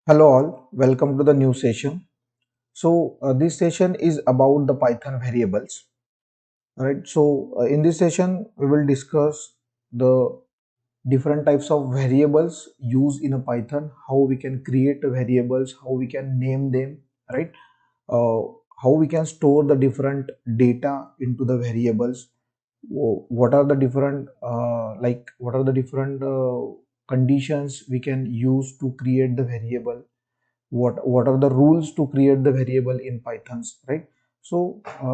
Hello all, welcome to the new session. This session is about the Python variables. Alright, in this session we will discuss the different types of variables used in a Python, how we can create variables, how we can name them, right? Uh, how we can store the different data into the variables. What are the different what are the different conditions we can use to create the variable, what are the rules to create the variable in pythons, right?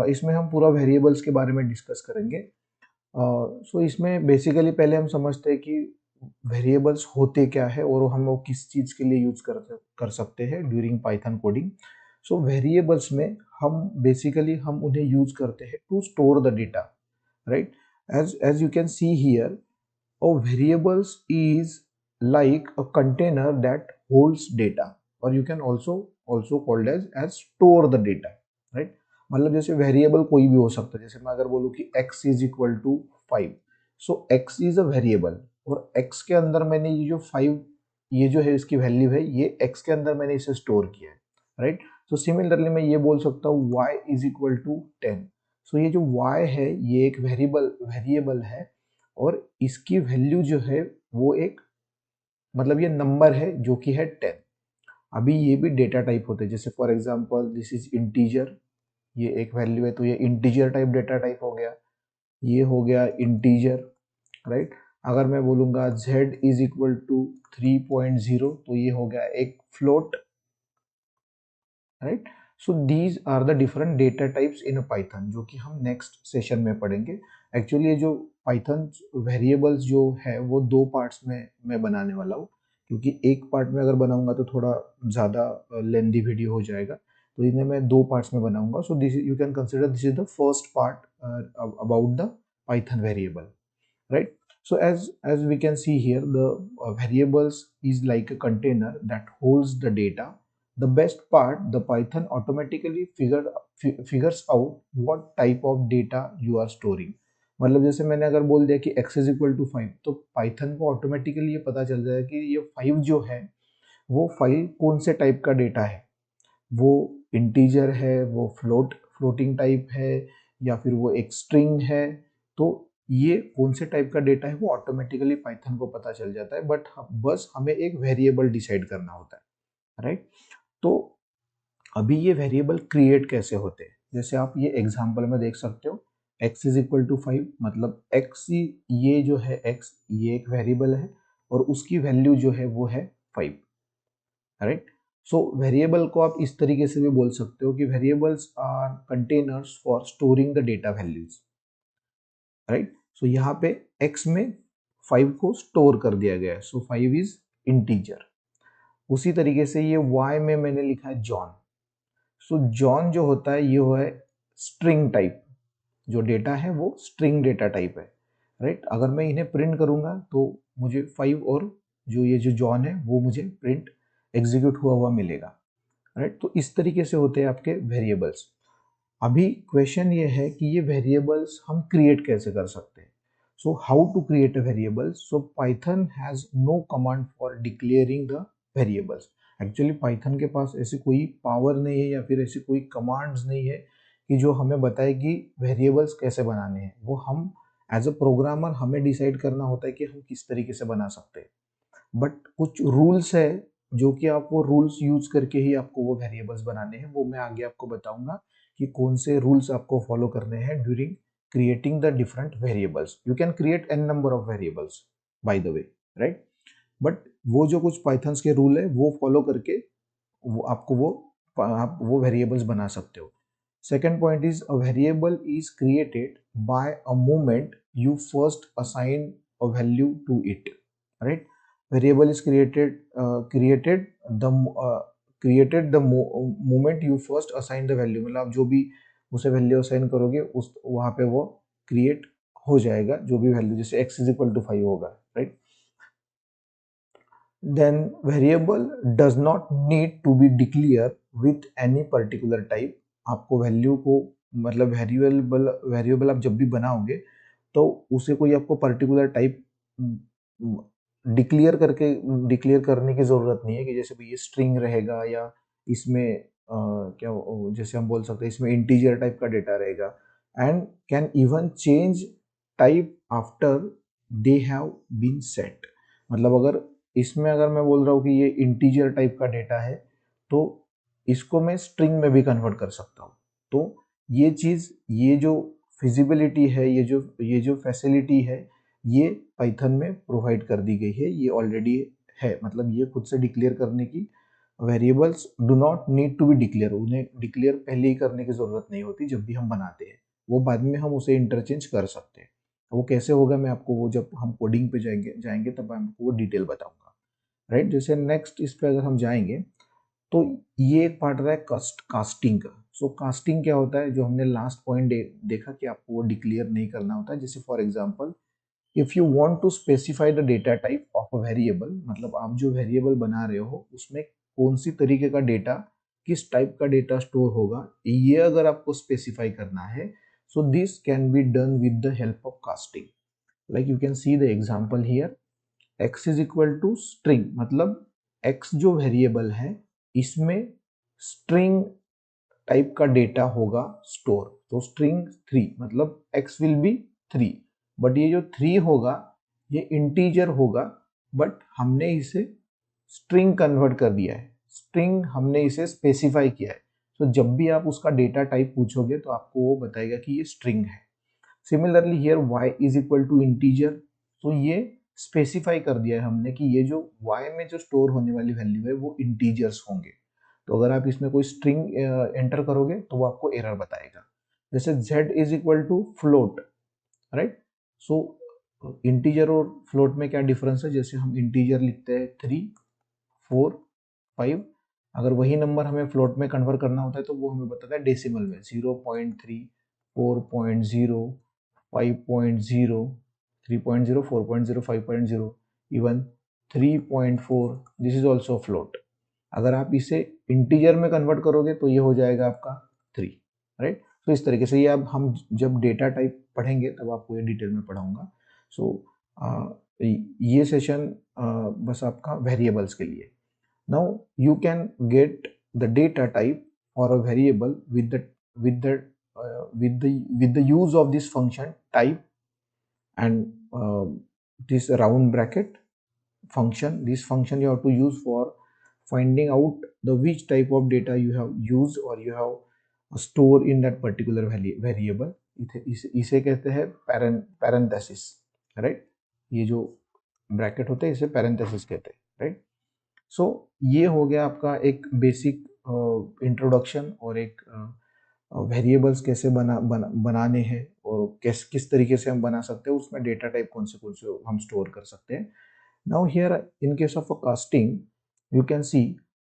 इसमें हम पूरा variables के बारे में discuss करेंगे। इसमें basically पहले हम समझते हैं कि वेरिएबल्स होते क्या है और हम वो किस चीज़ के लिए यूज कर सकते हैं ड्यूरिंग पाइथन कोडिंग। वेरिएबल्स में हम बेसिकली हम उन्हें यूज करते हैं to store the data, right? As you can see here, a variables is like a container that holds data, or you can also called as store the data, right? मतलब जैसे variable कोई भी हो सकता है। जैसे मैं अगर बोलूँ कि x is equal to 5, so x is a variable और x के अंदर मैंने ये जो 5, ये जो है इसकी वैल्यू है, ये x के अंदर मैंने इसे स्टोर किया है, राइट? सिमिलरली मैं ये बोल सकता हूँ y इज इक्वल टू 10। ये जो y है ये एक वेरिएबल है और इसकी वैल्यू जो है वो एक, मतलब ये नंबर है जो कि है 10। अभी ये भी डेटा टाइप होते हैं, जैसे for example this is integer, ये एक वैल्यू है तो ये इंटीजर टाइप डेटा टाइप हो गया, ये हो गया इंटीजर, राइट? अगर मैं बोलूंगा z इज इक्वल टू 3.0 तो ये हो गया एक float, right? These are the different data types in Python जो कि हम नेक्स्ट सेशन में पढ़ेंगे। एक्चुअली ये जो पाइथन वेरिएबल्स जो है वो दो पार्ट्स में मैं बनाने वाला हूँ, क्योंकि एक पार्ट में अगर बनाऊंगा तो थोड़ा ज़्यादा लेंदी वीडियो हो जाएगा, तो इन्हें मैं दो पार्ट्स में बनाऊंगा। This you can consider this is the first part about the Python variable, right? As we can see here, the variables is like a container that holds the data. The best part, the python automatically figures out what type of data you are storing। मतलब जैसे मैंने अगर बोल दिया कि x is equal to 5, तो Python को automatically ये पता चल जाएगा कि ये 5 जो है वो 5 कौन से टाइप का डेटा है, वो इंटीजर है, वो फ्लोटिंग टाइप है, या फिर वो एक स्ट्रिंग है। तो ये कौन से टाइप का डेटा है वो ऑटोमेटिकली पाइथन को पता चल जाता है, बट बस हमें एक वेरिएबल डिसाइड करना होता है, राइट? तो अभी ये वेरिएबल क्रिएट कैसे होते हैं, जैसे आप ये एग्जांपल में देख सकते हो, x इज इक्वल टू 5, मतलब x, ये जो है x, ये एक वेरिएबल है और उसकी वैल्यू जो है वो है 5, राइट? वेरिएबल को आप इस तरीके से भी बोल सकते हो कि variables are containers for storing the data values, right? यहाँ पे x में 5 को स्टोर कर दिया गया है, 5 इज इंटीजर। उसी तरीके से ये y में मैंने लिखा है जॉन। जॉन जो होता है ये वो है स्ट्रिंग टाइप, जो डेटा है वो स्ट्रिंग डेटा टाइप है, राइट? अगर मैं इन्हें प्रिंट करूंगा तो मुझे 5 और जो ये जो जॉन है वो मुझे प्रिंट एग्जीक्यूट हुआ हुआ मिलेगा, राइट? तो इस तरीके से होते हैं आपके वेरिएबल्स। अभी क्वेश्चन ये है कि ये वेरिएबल्स हम क्रिएट कैसे कर सकते हैं। How to create a variable? Python has no command for declaring the variables. Actually Python के पास ऐसी कोई पावर नहीं है या फिर ऐसी कोई कमांड्स नहीं है कि जो हमें बताए कि वेरिएबल्स कैसे बनाने हैं। वो हम एज अ प्रोग्रामर हमें डिसाइड करना होता है कि हम किस तरीके से बना सकते हैं, बट कुछ रूल्स है जो कि आप वो रूल्स यूज करके ही आपको वो वेरिएबल्स बनाने हैं। वो मैं आगे आपको बताऊंगा कि कौन से रूल्स आपको फॉलो करने हैं during creating the different variables. You can create an number of variables by the way, right? But वो जो कुछ पाइथन्स के रूल है वो फॉलो करके वो आपको वो आप वो वेरिएबल्स बना सकते हो। Second point is a variable is created by a moment you first assign a value to it, right? Variable is created the moment you first assign the value, मतलब आप जो भी उसे वैल्यू असाइन करोगे उस वहां पे वो क्रिएट हो जाएगा, जो भी वैल्यू, जैसे x इज इक्वल टू 5 होगा, right? Then variable does not need to be declare with any particular type. आपको वैल्यू को, मतलब वेरिएबल आप जब भी बनाओगे तो उसे कोई आपको पर्टिकुलर टाइप डिक्लेयर करने की ज़रूरत नहीं है कि जैसे भाई ये स्ट्रिंग रहेगा या इसमें जैसे हम बोल सकते हैं इसमें इंटीजर टाइप का डेटा रहेगा, and can even change type after they have been set. मतलब अगर इसमें अगर मैं बोल रहा हूँ कि ये इंटीजर टाइप का डेटा है तो इसको मैं स्ट्रिंग में भी कन्वर्ट कर सकता हूँ। तो ये चीज़, ये जो फिजिबिलिटी है, ये जो फैसिलिटी है, ये पाइथन में प्रोवाइड कर दी गई है, ये ऑलरेडी है। मतलब ये खुद से डिक्लेयर करने की, variables do not need to be declare, उन्हें डिक्लेयर पहले ही करने की ज़रूरत नहीं होती जब भी हम बनाते हैं, वो बाद में हम उसे इंटरचेंज कर सकते हैं। वो कैसे होगा मैं आपको वो जब हम कोडिंग पे जाएंगे तब मैं आपको वो डिटेल बताऊंगा, राइट। जैसे नेक्स्ट इस पे अगर हम जाएंगे तो ये एक पार्ट रहा है कास्टिंग का। सो कास्टिंग क्या होता है, जो हमने लास्ट पॉइंट देखा कि आपको वो डिक्लेयर नहीं करना होता। जैसे for example, if you want to specify the data type of a variable, मतलब आप जो वेरिएबल बना रहे हो उसमें कौन सी तरीके का डेटा, किस टाइप का डेटा स्टोर होगा, ये अगर आपको स्पेसिफाई करना है, so this can be done with the help of casting. Like you can see the example here, x is equal to string, मतलब x जो वेरिएबल है इसमें स्ट्रिंग टाइप का डेटा होगा स्टोर। तो स्ट्रिंग 3 मतलब x विल बी 3, बट ये जो 3 होगा ये इंटीजर होगा, बट हमने इसे स्ट्रिंग कन्वर्ट कर दिया है, स्ट्रिंग हमने इसे स्पेसिफाई किया है। तो जब भी आप उसका डेटा टाइप पूछोगे तो आपको वो बताएगा कि ये स्ट्रिंग है। Similarly here y is equal to integer, तो ये स्पेसिफाई कर दिया है हमने कि ये जो y में जो स्टोर होने वाली वैल्यू है वो इंटीजर्स होंगे। तो अगर आप इसमें कोई स्ट्रिंग एंटर करोगे तो वो आपको एरर बताएगा। जैसे z is equal to float, right. So integer और फ्लोट में क्या डिफरेंस है, जैसे हम इंटीजर लिखते हैं 3, 4, 5, अगर वही नंबर हमें फ्लोट में कन्वर्ट करना होता है तो वो हमें बताता है डेसिमल में 0.3, 4.0, 5.0, 3.0, 4.0, 5.0, even 3.4, this is also float. अगर आप इसे इंटीजर में कन्वर्ट करोगे तो ये हो जाएगा आपका 3, राइट। तो इस तरीके से ये अब हम जब डेटा टाइप पढ़ेंगे तब आपको ये डिटेल में पढ़ाऊंगा। सो ये सेशन बस आपका वेरिएबल्स के लिए। Now you can get the data type or a variable with the with the use of this function type and this round bracket function. This function you have to use for finding out the which type of data you have used or you have stored in that particular variable. इसे कहते हैं parenthesis, right? ये जो bracket होते हैं इसे parenthesis कहते हैं, right? सो ये हो गया आपका एक बेसिक इंट्रोडक्शन और एक वेरिएबल्स कैसे बनाने हैं और किस तरीके से हम बना सकते हैं, उसमें डेटा टाइप कौन से हम स्टोर कर सकते हैं। Now here in case of a casting you can C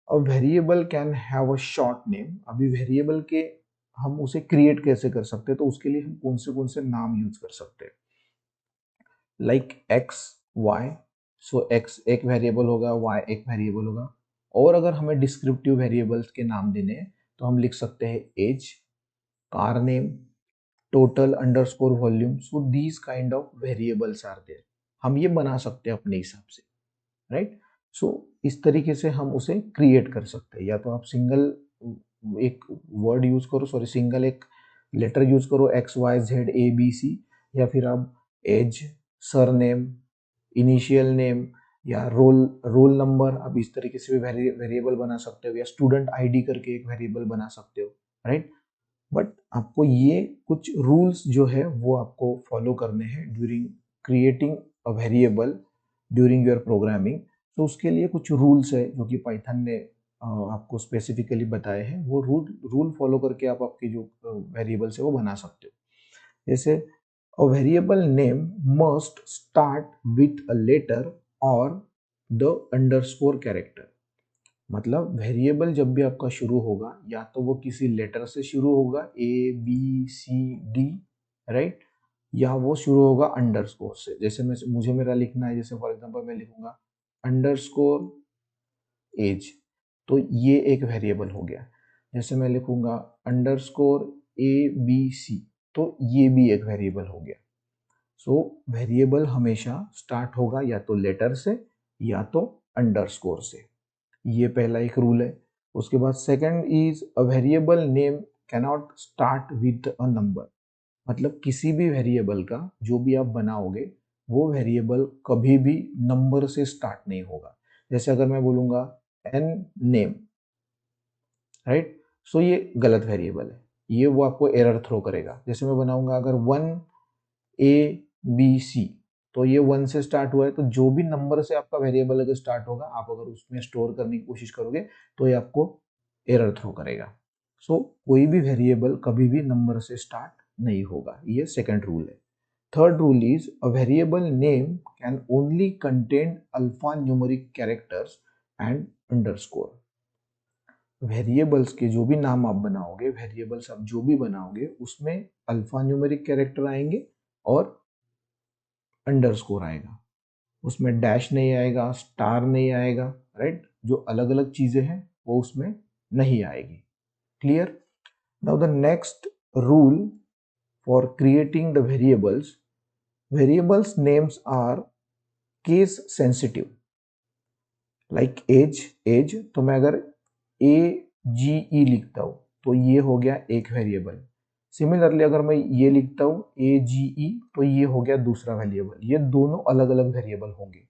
a variable can have a short name. अभी वेरिएबल के हम उसे क्रिएट कैसे कर सकते हैं, तो उसके लिए हम कौन से नाम यूज कर सकते हैं, लाइक एक्स वाई। सो एक्स एक वेरिएबल होगा, वाई एक वेरिएबल होगा। और अगर हमें डिस्क्रिप्टिव वेरिएबल्स के नाम देने हैं तो हम लिख सकते हैं age, car name, total underscore volume. So these kind of variables are there, हम ये बना सकते हैं अपने हिसाब से, राइट। सो इस तरीके से हम उसे क्रिएट कर सकते हैं। या तो आप सिंगल एक वर्ड यूज करो, सॉरी सिंगल एक लेटर यूज करो, X Y Z A B C, या फिर आप एज, सरनेम, इनिशियल नेम या रोल नंबर, आप इस तरीके से भी वेरिएबल बना सकते हो, या स्टूडेंट आईडी करके एक वेरिएबल बना सकते हो, राइट। बट आपको ये कुछ रूल्स जो है वो आपको फॉलो करने हैं during creating a variable during your programming. तो उसके लिए कुछ रूल्स है जो कि पाइथन ने आपको स्पेसिफिकली बताए हैं। वो रूल फॉलो करके आप आपके जो वेरिएबल्स है वो बना सकते हो। जैसे a variable name must start with a letter or the underscore character। मतलब वेरिएबल जब भी आपका शुरू होगा या तो वो किसी लेटर से शुरू होगा, A B C D, right, या वो शुरू होगा अंडरस्कोर से। जैसे मुझे मेरा लिखना है, जैसे फॉर एग्जांपल मैं लिखूंगा अंडरस्कोर एज, तो ये एक वेरिएबल हो गया। जैसे मैं लिखूंगा अंडरस्कोर ए बी सी, तो ये भी एक वेरिएबल हो गया। सो वेरिएबल हमेशा स्टार्ट होगा या तो लेटर से या तो अंडरस्कोर से, ये पहला एक रूल है। उसके बाद second is a variable name can not start with a number, मतलब किसी भी वेरिएबल का जो भी आप बनाओगे वो वेरिएबल कभी भी नंबर से स्टार्ट नहीं होगा। जैसे अगर मैं बोलूंगा एन नेम, राइट, सो ये गलत वेरिएबल है, ये वो आपको एरर थ्रो करेगा। जैसे मैं बनाऊंगा अगर 1 A B C, तो ये 1 से स्टार्ट हुआ है, तो जो भी नंबर से आपका वेरिएबल अगर स्टार्ट होगा, आप अगर उसमें स्टोर करने की कोशिश करोगे तो ये आपको एरर थ्रो करेगा। सो कोई भी वेरिएबल कभी भी नंबर से स्टार्ट नहीं होगा, ये सेकंड रूल है। Third rule is a variable name can only contain alpha numeric characters and underscore. Variables के जो भी नाम आप बनाओगे, वेरिएबल्स आप जो भी बनाओगे, उसमें अल्फा न्यूमेरिक कैरेक्टर आएंगे और अंडरस्कोर आएगा, उसमें डैश नहीं आएगा, स्टार नहीं आएगा, राइट, जो अलग अलग चीजें हैं वो उसमें नहीं आएगी। Clear? Now the next rule for creating the variables names are case sensitive. Like age, तो मैं अगर AGE लिखता हूं तो ये हो गया एक वेरिएबल। सिमिलरली अगर मैं ये लिखता हूं AGE, तो ये हो गया दूसरा वेरिएबल। ये दोनों अलग अलग वेरिएबल होंगे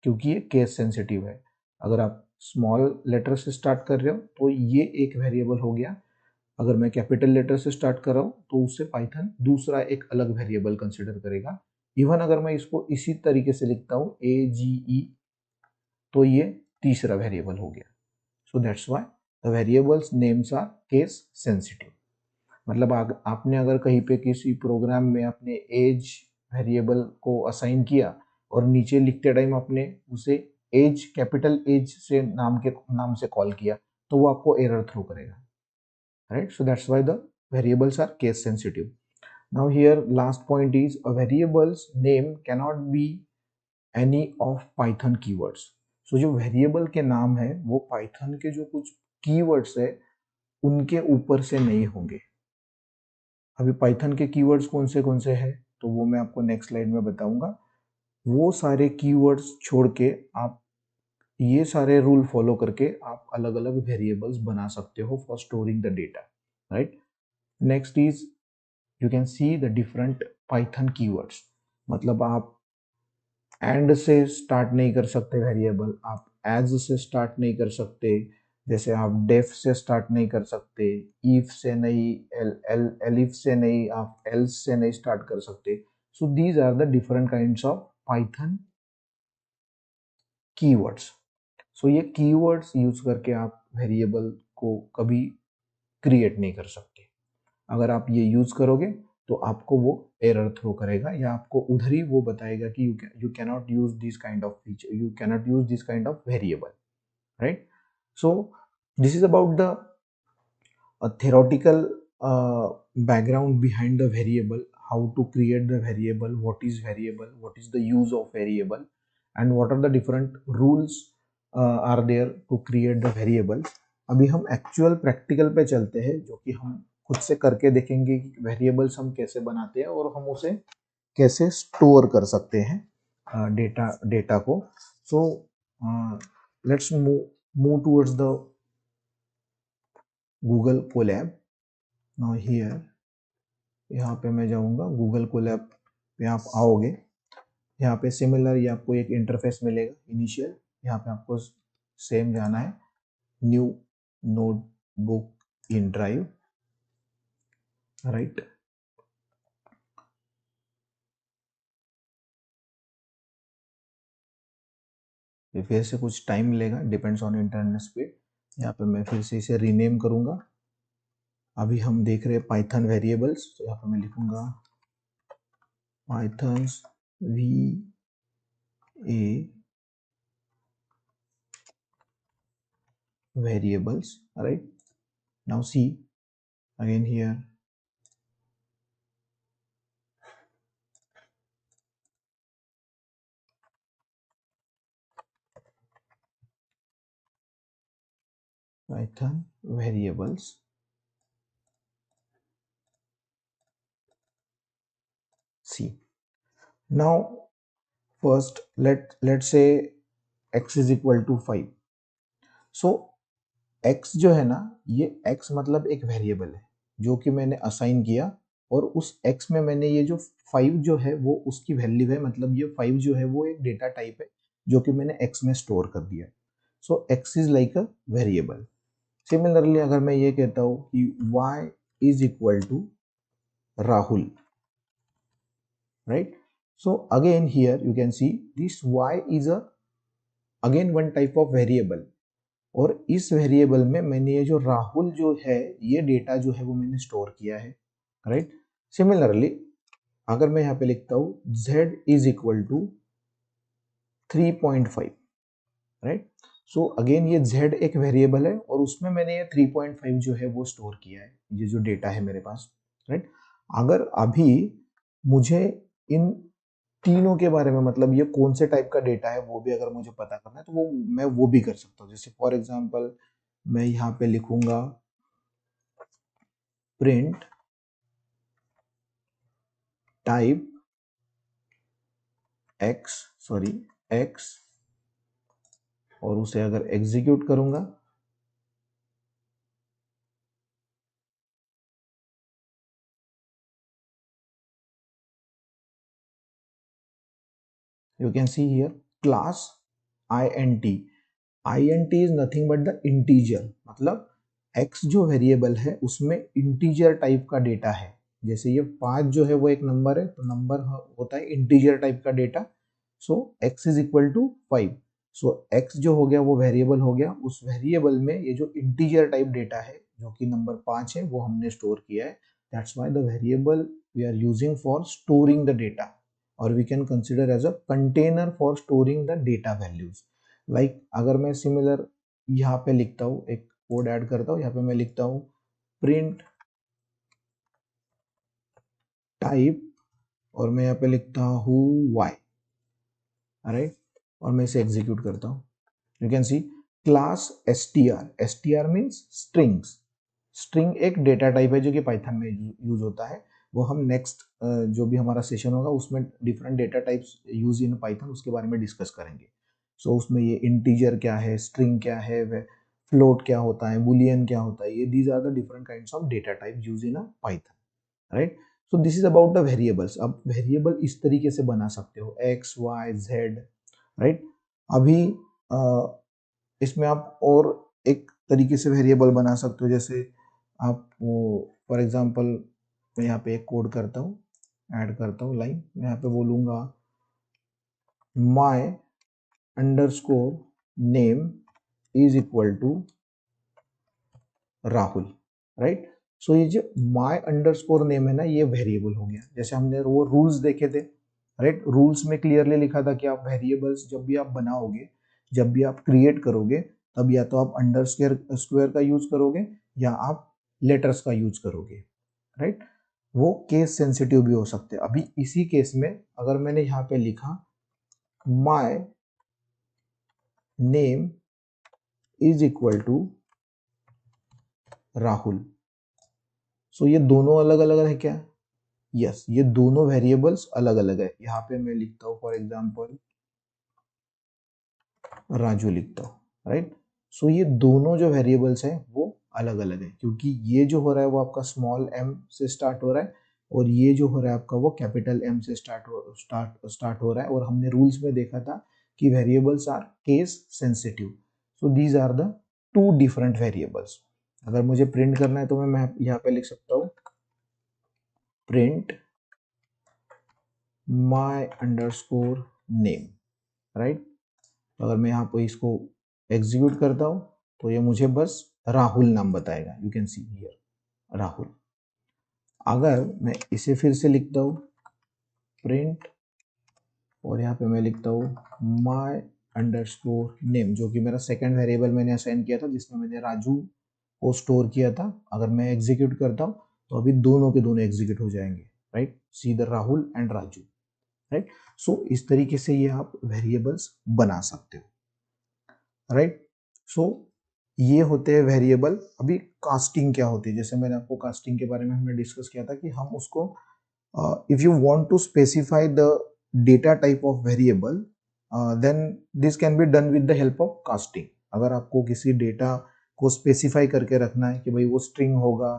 क्योंकि ये केस सेंसिटिव है। अगर आप स्मॉल लेटर से स्टार्ट कर रहे हो तो ये एक वेरिएबल हो गया, अगर मैं कैपिटल लेटर से स्टार्ट कर रहा हूँ तो उससे पाइथन दूसरा एक अलग वेरिएबल कंसिडर करेगा। इवन अगर मैं इसको इसी तरीके से लिखता हूँ AGE, तो ये तीसरा वेरिएबल हो गया। So that's why the variables names are case sensitive. मतलब आपने अगर कहीं पे किसी प्रोग्राम में अपने एज वेरिएबल को असाइन किया और नीचे लिखते टाइम आपने उसे एज, कैपिटल एज से नाम से कॉल किया, तो वो आपको एरर थ्रो करेगा, right. So that's why the variables are case sensitive. Now here last point is a variables name cannot be any of Python keywords. So जो वेरिएबल के नाम है वो पाइथन के जो कुछ कीवर्ड्स है उनके ऊपर से नहीं होंगे। अभी पाइथन के कीवर्ड्स कौन से हैं तो वो मैं आपको नेक्स्ट स्लाइड में बताऊंगा। वो सारे कीवर्ड्स छोड़ के आप ये सारे रूल फॉलो करके आप अलग अलग वेरिएबल्स बना सकते हो for storing the data, right. Next is you can see the different Python keywords. मतलब आप एंड से स्टार्ट नहीं कर सकते वेरिएबल, आप एज से स्टार्ट नहीं कर सकते, जैसे आप डेफ से स्टार्ट नहीं कर सकते, इफ से नहीं, एलिफ से नहीं, आप एल्स से नहीं स्टार्ट कर सकते। So these are the different kinds of Python keywords. So ये कीवर्ड्स यूज करके आप वेरिएबल को कभी क्रिएट नहीं कर सकते। अगर आप ये यूज करोगे तो आपको वो एरर थ्रो करेगा या आपको उधर ही वो बताएगा कि you cannot use this kind of feature, you cannot use this kind of variable, right. So this is about the theoretical background behind the variable, how to create the variable, what is variable, what is the use of variable, and what are the different rules are there to create the variable। अभी हम actual practical पे चलते हैं जो कि हम खुद से करके देखेंगे कि वेरिएबल्स हम कैसे बनाते हैं और हम उसे कैसे स्टोर कर सकते हैं डेटा को। So let's move towards the Google Colab. Now here, यहाँ पे मैं जाऊँगा गूगल कोलैब पे, आप आओगे, यहाँ पे सिमिलर ये आपको एक इंटरफेस मिलेगा इनिशियल। यहाँ पे आपको सेम जाना है, new notebook in drive, right. फिर से कुछ टाइम लेगा, डिपेंड्स ऑन इंटरनेट स्पीड। यहाँ पे मैं फिर से इसे रीनेम करूँगा। अभी हम देख रहे हैं पाइथन वेरिएबल्स, तो यहाँ पे मैं लिखूँगा pythons VA variables, right? Now see again here, Python variables, see, now first let's say x is equal to 5। So x जो है ना, ये x मतलब एक वेरिएबल है जो कि मैंने असाइन किया, और उस x में मैंने ये जो 5 जो है वो उसकी वैल्यू है, मतलब ये 5 जो है वो एक डेटा टाइप है जो कि मैंने x में स्टोर कर दिया। So x is like a variable. Similarly अगर मैं ये कहता हूँ कि y is equal to Rahul, right? So again here you can see this y is a again one type of variable, और इस वेरिएबल में मैंने ये जो राहुल जो है ये डेटा जो है वो मैंने स्टोर किया है, राइट? सिमिलरली अगर मैं यहाँ पे लिखता हूँ z is equal to 3.5, right? So again ये z एक वेरिएबल है और उसमें मैंने ये 3.5 जो है वो स्टोर किया है, ये जो डेटा है मेरे पास, राइट? अगर अभी मुझे इन तीनों के बारे में, मतलब ये कौन से टाइप का डेटा है वो भी अगर मुझे पता करना है तो वो मैं वो भी कर सकता हूँ। जैसे फॉर एग्जांपल मैं यहाँ पे लिखूंगा प्रिंट टाइप x और उसे अगर एग्जीक्यूट करूंगा you can see here class int is nothing but the integer, मतलब x जो वेरिएबल है उसमें इंटीजर टाइप का डेटा है। जैसे ये 5 जो है वो एक नंबर है, तो नंबर होता है इंटीजर टाइप का data. So x is equal to 5। So x जो हो गया वो वेरिएबल हो गया, उस वेरिएबल में ये जो इंटीजर टाइप डेटा है जो कि नंबर 5 है वो हमने स्टोर किया है। That's why the variable we are using for storing the data, or we can consider as a container for storing the data values। like अगर मैं सिमिलर यहाँ पे लिखता हूँ, एक कोड ऐड करता हूँ, यहाँ पे मैं लिखता हूँ प्रिंट टाइप और मैं यहाँ पे लिखता हूँ y, राइट? और मैं इसे एग्जीक्यूट करता हूँ। You can C class str means strings. String एक डेटा टाइप है जो कि पाइथन में यूज होता है। वो हम नेक्स्ट जो भी हमारा सेशन होगा उसमें different data types use in Python उसके बारे में डिस्कस करेंगे। सो उसमें ये इंटीजर क्या है, स्ट्रिंग क्या है, फ्लोट क्या होता है, बुलियन क्या होता है, ये these are the different kinds of data type use in a Python, right? So this is about the variables. अब वेरिएबल इस तरीके से बना सकते हो एक्स वाई जेड, राइट? अभी इसमें आप और एक तरीके से वेरिएबल बना सकते हो। जैसे आप वो फॉर एग्जांपल मैं यहाँ पे एक कोड करता हूँ, ऐड करता हूँ लाइन, मैं यहाँ पे बोलूँगा my underscore name is equal to Rahul, right? So ये जो my अंडरस्कोर नेम है ना, ये वेरिएबल हो गया। जैसे हमने वो रूल्स देखे थे, राइट? रूल्स में क्लियरली लिखा था कि आप वेरिएबल्स जब भी आप बनाओगे, जब भी आप क्रिएट करोगे, तब या तो आप अंडरस्कोर का यूज करोगे या आप लेटर्स का यूज करोगे, राइट? वो केस सेंसिटिव भी हो सकते हैं। अभी इसी केस में अगर मैंने यहाँ पे लिखा my name is equal to Rahul, so ये दोनों अलग अलग है क्या? यस, ये दोनों वेरिएबल्स अलग अलग है। यहाँ पे मैं लिखता हूँ फॉर एग्जांपल राजू लिखता हूँ, राइट? सो ये दोनों जो वेरिएबल्स हैं वो अलग अलग है, क्योंकि ये जो हो रहा है वो आपका स्मॉल m से स्टार्ट हो रहा है और ये जो हो रहा है आपका वो कैपिटल M से स्टार्ट हो रहा है। और हमने रूल्स में देखा था कि variables are case sensitive. So these are the two different variables. अगर मुझे प्रिंट करना है तो मैं यहाँ पे लिख सकता हूँ print my underscore name, right? अगर मैं यहाँ पे इसको एग्जीक्यूट करता हूँ तो ये मुझे बस राहुल नाम बताएगा। You can see here Rahul. अगर मैं इसे फिर से लिखता हूँ प्रिंट और यहाँ पे मैं लिखता हूँ my अंडरस्कोर नेम, जो कि मेरा सेकंड वेरिएबल मैंने असाइन किया था जिसमें मैंने राजू को स्टोर किया था। अगर मैं एग्जीक्यूट करता हूँ तो अभी दोनों के दोनों एग्जीक्यूट हो जाएंगे, right? See the Rahul and Raju, right? So इस तरीके से ये आप वेरिएबल्स बना सकते हो, राइट? सो ये होते हैं वेरिएबल। अभी कास्टिंग क्या होती है, जैसे मैंने आपको कास्टिंग के बारे में हमने डिस्कस किया था कि हम उसको if you want to specify the data type of variable, then this can be done with the help of casting. अगर आपको किसी डेटा को स्पेसिफाई करके रखना है कि भाई वो स्ट्रिंग होगा,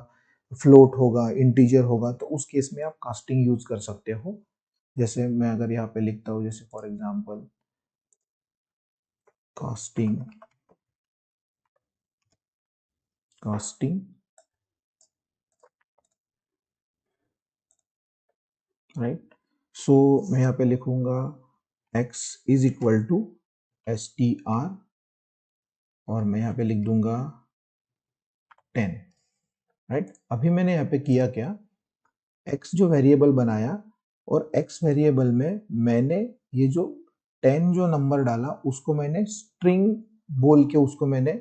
फ्लोट होगा, इंटीजर होगा, तो उस केस में आप कास्टिंग यूज कर सकते हो। जैसे मैं अगर यहाँ पे लिखता हूँ, जैसे for example casting, casting, right. So मैं यहाँ पे लिखूंगा x is equal to str, और मैं यहाँ पे लिख दूंगा 10, राइट। अभी मैंने यहाँ पे किया क्या, x जो वेरिएबल बनाया, और x वेरिएबल में मैंने ये जो 10 जो नंबर डाला उसको मैंने स्ट्रिंग बोल के उसको मैंने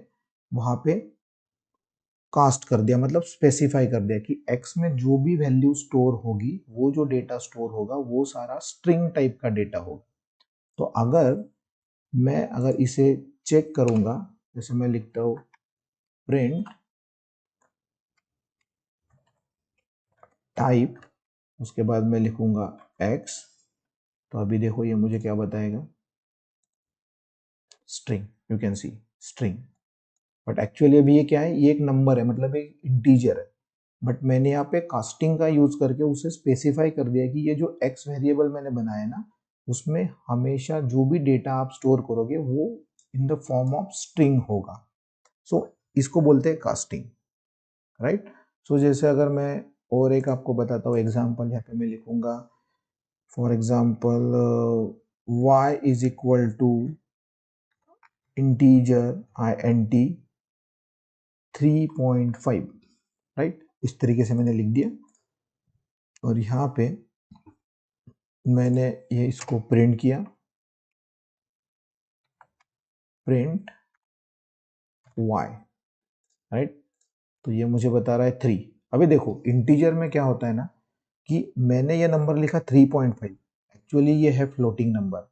वहां पे कास्ट कर दिया, मतलब स्पेसिफाई कर दिया कि x में जो भी वैल्यू स्टोर होगी, वो जो डेटा स्टोर होगा वो सारा स्ट्रिंग टाइप का डेटा होगा। तो अगर इसे चेक करूंगा, जैसे मैं लिखता हूँ प्रिंट टाइप, उसके बाद मैं लिखूंगा x, तो अभी देखो ये मुझे क्या बताएगा, string, you can C string. But actually अभी ये क्या है, ये एक नंबर है, मतलब एक इंटीजर है। बट मैंने यहाँ पे कास्टिंग का यूज करके उसे स्पेसिफाई कर दिया कि ये जो x वेरिएबल मैंने बनाया ना, उसमें हमेशा जो भी डेटा आप स्टोर करोगे वो in the form of string होगा। सो इसको बोलते हैं कास्टिंग, राइट। सो जैसे अगर मैं और एक आपको बताता हूँ एग्जाम्पल, यहाँ पे मैं लिखूंगा for example y is equal to integer int 3.5, right. इस तरीके से मैंने लिख दिया, और यहाँ पे मैंने ये इसको प्रिंट किया, प्रिंट y, राइट। तो ये मुझे बता रहा है 3। अभी देखो इंटीजर में क्या होता है ना, कि मैंने ये नंबर लिखा 3.5, एक्चुअली ये है फ्लोटिंग नंबर,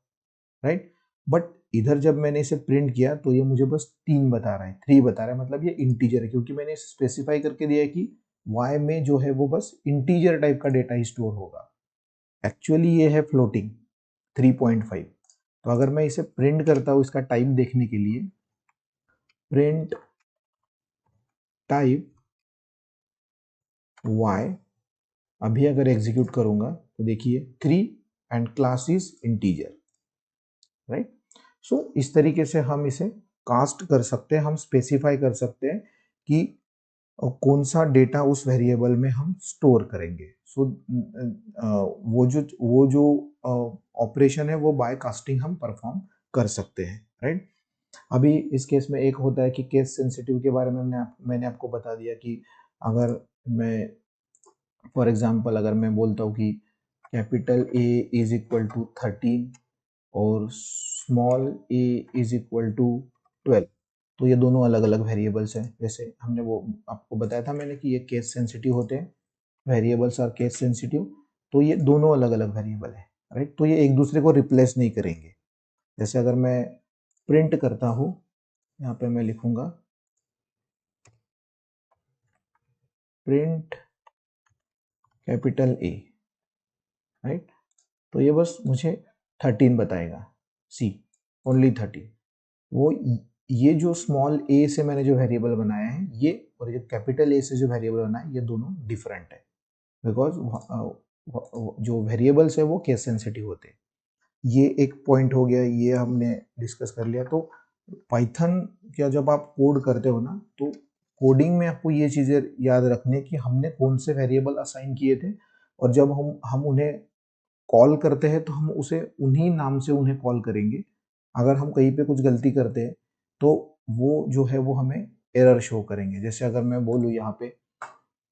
राइट। बट इधर जब मैंने इसे प्रिंट किया तो ये मुझे बस 3 बता रहा है, 3 बता रहा है, मतलब ये इंटीजर है, क्योंकि मैंने इसे स्पेसिफाई करके दिया है कि y में जो है वो बस इंटीजर टाइप का डेटा ही स्टोर होगा। एक्चुअली ये है फ्लोटिंग 3.5। तो अगर मैं इसे प्रिंट करता हूँ इसका टाइप देखने के लिए, प्रिंट टाइप y, अभी अगर एग्जीक्यूट करूंगा तो देखिए 3 and class is integer, right. So इस तरीके से हम इसे कास्ट कर सकते हैं, हम स्पेसिफाई कर सकते हैं कि कौन सा डेटा उस वेरिएबल में हम स्टोर करेंगे। सो वो जो ऑपरेशन है वो बाय कास्टिंग हम परफॉर्म कर सकते हैं, राइट। अभी इस केस में एक होता है कि केस सेंसिटिव के बारे में मैंने आपको बता दिया कि अगर मैं फॉर एग्जांपल अगर मैं बोलता हूँ कि capital A is equal to 13 और small a is equal to 12, तो ये दोनों अलग अलग वेरिएबल्स हैं। जैसे हमने वो आपको बताया था मैंने कि ये केस सेंसिटिव होते हैं, वेरिएबल्स आर केस सेंसिटिव, तो ये दोनों अलग अलग वेरिएबल है, राइट। तो ये एक दूसरे को रिप्लेस नहीं करेंगे। जैसे अगर मैं प्रिंट करता हूँ, यहाँ पे मैं लिखूंगा प्रिंट कैपिटल A, राइट। तो ये बस मुझे 13 बताएगा, सी ओनली 13। वो ये जो स्मॉल a से मैंने जो वेरिएबल बनाया है ये, और ये कैपिटल A से जो वेरिएबल बनाया है, ये दोनों डिफरेंट है, बिकॉज जो वेरिएबल्स है वो केस सेंसिटिव होते हैं। ये एक पॉइंट हो गया, ये हमने डिस्कस कर लिया। तो पाइथन क्या जब आप कोड करते हो ना, तो कोडिंग में आपको ये चीज़ें याद रखने कि हमने कौन से वेरिएबल असाइन किए थे, और जब हम उन्हें कॉल करते हैं तो हम उसे उन्हीं नाम से उन्हें कॉल करेंगे। अगर हम कहीं पे कुछ गलती करते हैं तो वो जो है वो हमें एरर शो करेंगे। जैसे अगर मैं बोलूँ यहाँ पे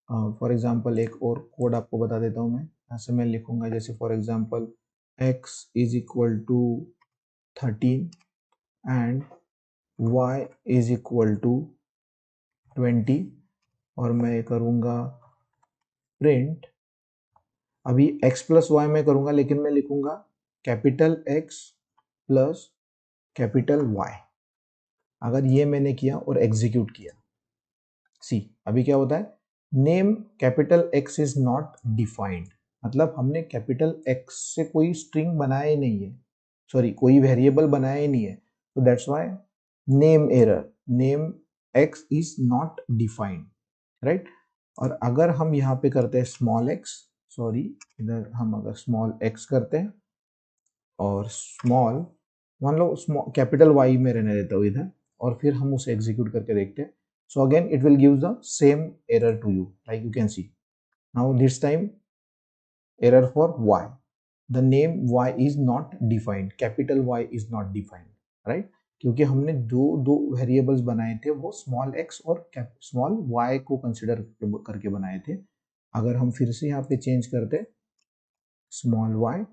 फॉर एग्जांपल एक और कोड आपको बता देता हूँ मैं, यहाँ से मैं लिखूंगा जैसे for example x is equal to 13 and y is equal to 20, और मैं करूँगा प्रिंट, अभी x प्लस वाई में करूँगा लेकिन मैं लिखूंगा capital X plus capital Y। अगर ये मैंने किया और एग्जीक्यूट किया, सी अभी क्या होता है, name capital X is not defined, मतलब हमने कैपिटल X से कोई स्ट्रिंग बनाया ही नहीं है, सॉरी कोई वेरिएबल बनाया ही नहीं है, तो that's why name error, name X is not defined, right. और अगर हम यहाँ पे करते हैं स्मॉल x, सॉरी इधर हम अगर स्मॉल x करते हैं और स्मॉल, मान लो स्मॉल कैपिटल Y में रहने देता हूँ इधर, और फिर हम उसे एग्जीक्यूट करके देखते हैं, so again it will give the same error to you, like you can see now this time error for y, the name y is not defined, capital Y is not defined, right, क्योंकि हमने दो दो variables बनाए थे, वो small x और small y को consider करके बनाए थे। अगर हम फिर से यहाँ पे चेंज करते स्मॉल y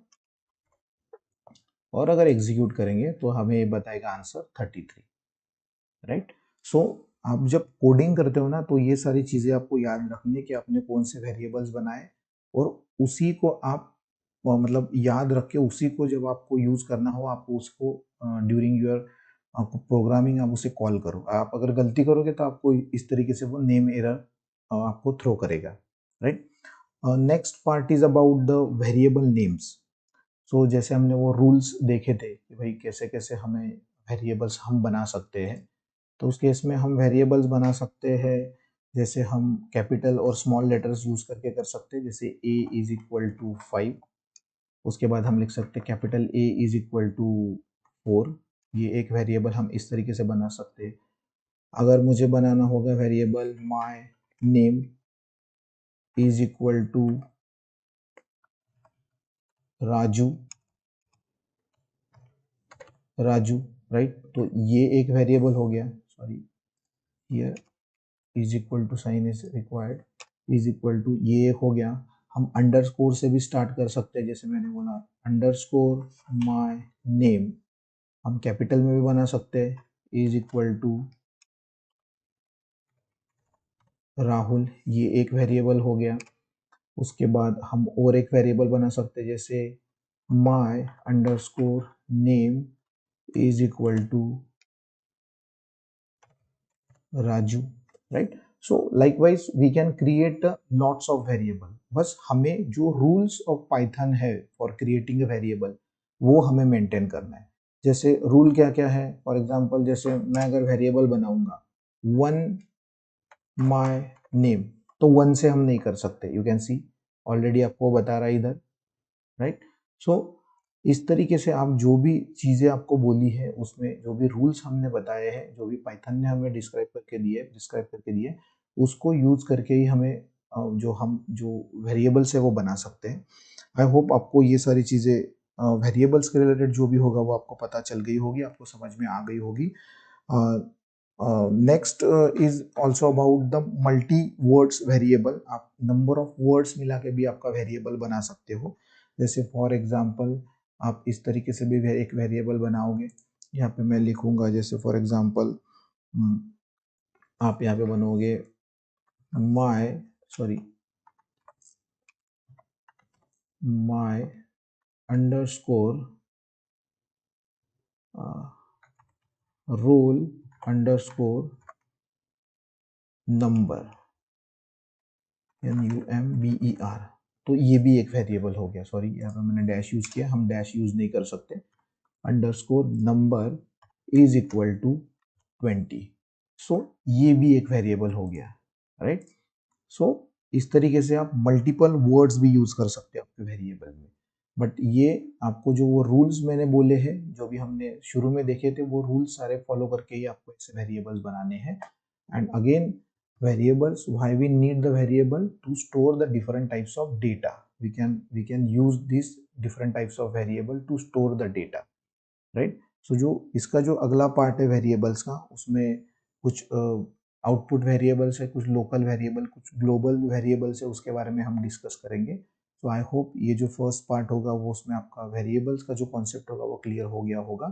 और अगर एग्जीक्यूट करेंगे तो हमें ये बताएगा आंसर 33, राइट। सो आप जब कोडिंग करते हो ना, तो ये सारी चीजें आपको याद रखनी है कि आपने कौन से वेरिएबल्स बनाए, और उसी को आप मतलब याद रख के उसी को जब आपको यूज करना हो, आपको उसको ड्यूरिंग योर प्रोग्रामिंग आप उसे कॉल करो। आप अगर गलती करोगे तो आपको इस तरीके से वो नेम एरर आपको थ्रो करेगा, right. Next part is about the variable names. So जैसे हमने वो रूल्स देखे थे कि भाई कैसे कैसे हमें वेरिएबल्स हम बना सकते हैं, तो उस केस में हम वेरिएबल्स बना सकते हैं, जैसे हम कैपिटल और स्मॉल लेटर्स यूज करके कर सकते हैं, जैसे a इज इक्वल टू 5, उसके बाद हम लिख सकते हैं capital A is equal to 4, ये एक वेरिएबल हम इस तरीके से बना सकते हैं। अगर मुझे बनाना होगा variable my name is equal to Raju, Raju, right, तो ये एक वेरिएबल हो गया, sorry here is equal to sign is required, is equal to ये एक हो गया। हम अंडरस्कोर से भी स्टार्ट कर सकते हैं, जैसे मैंने बोला अंडरस्कोर माय नेम, हम कैपिटल में भी बना सकते हैं, इज इक्वल टू राहुल, ये एक वेरिएबल हो गया। उसके बाद हम और एक वेरिएबल बना सकते हैं, जैसे my underscore name is equal to Raju, right. So likewise we can create lots of variable, बस हमें जो रूल्स ऑफ पाइथन है फॉर क्रिएटिंग अ वेरिएबल वो हमें मेंटेन करना है। जैसे रूल क्या क्या है, फॉर एग्जांपल जैसे मैं अगर वेरिएबल बनाऊंगा वन माय नेम, तो वन से हम नहीं कर सकते, यू कैन सी ऑलरेडी आपको बता रहा है इधर, राइट। सो इस तरीके से आप जो भी चीजें आपको बोली है उसमें जो भी रूल्स हमने बताए हैं, जो भी पाइथन ने हमें डिस्क्राइब करके दिए, उसको यूज करके ही हमें जो वेरिएबल्स है वो बना सकते हैं। आई होप आपको ये सारी चीजें वेरिएबल्स के रिलेटेड जो भी होगा वो आपको पता चल गई होगी, आपको समझ में आ गई होगी। Next is also about the multi words variable, आप नंबर ऑफ वर्ड्स मिला के भी आपका वेरिएबल बना सकते हो। जैसे फॉर एग्जांपल आप इस तरीके से भी एक वेरिएबल बनाओगे, यहाँ पे मैं लिखूंगा, जैसे फॉर एग्जांपल आप यहाँ पे बनोगे my, sorry my underscore roll underscore number, NUMBER, तो ये भी एक वेरिएबल हो गया। सॉरी यहाँ पे मैंने डैश यूज किया, हम डैश यूज नहीं कर सकते। Underscore number is equal to 20, so ये भी एक वेरिएबल हो गया, राइट। सो इस तरीके से आप मल्टीपल वर्ड्स भी यूज कर सकते हैं आपके वेरिएबल में। बट ये आपको जो वो रूल्स मैंने बोले हैं, जो भी हमने शुरू में देखे थे, वो रूल्स सारे फॉलो करके ही आपको ऐसे वेरिएबल्स बनाने हैं। And again variables, why we need the variable to store the different types of data, we can use these different types of variable to store the data, right। so जो इसका जो अगला part है variables का, उसमें कुछ output variables है, कुछ लोकल वेरिएबल, कुछ ग्लोबल वेरिएबल्स है, उसके बारे में हम डिस्कस करेंगे। सो आई होप ये जो फर्स्ट पार्ट होगा वो उसमें आपका वेरिएबल्स का जो कॉन्सेप्ट होगा वो क्लियर हो गया होगा।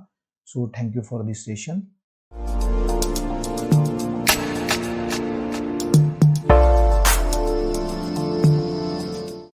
So thank you for this session.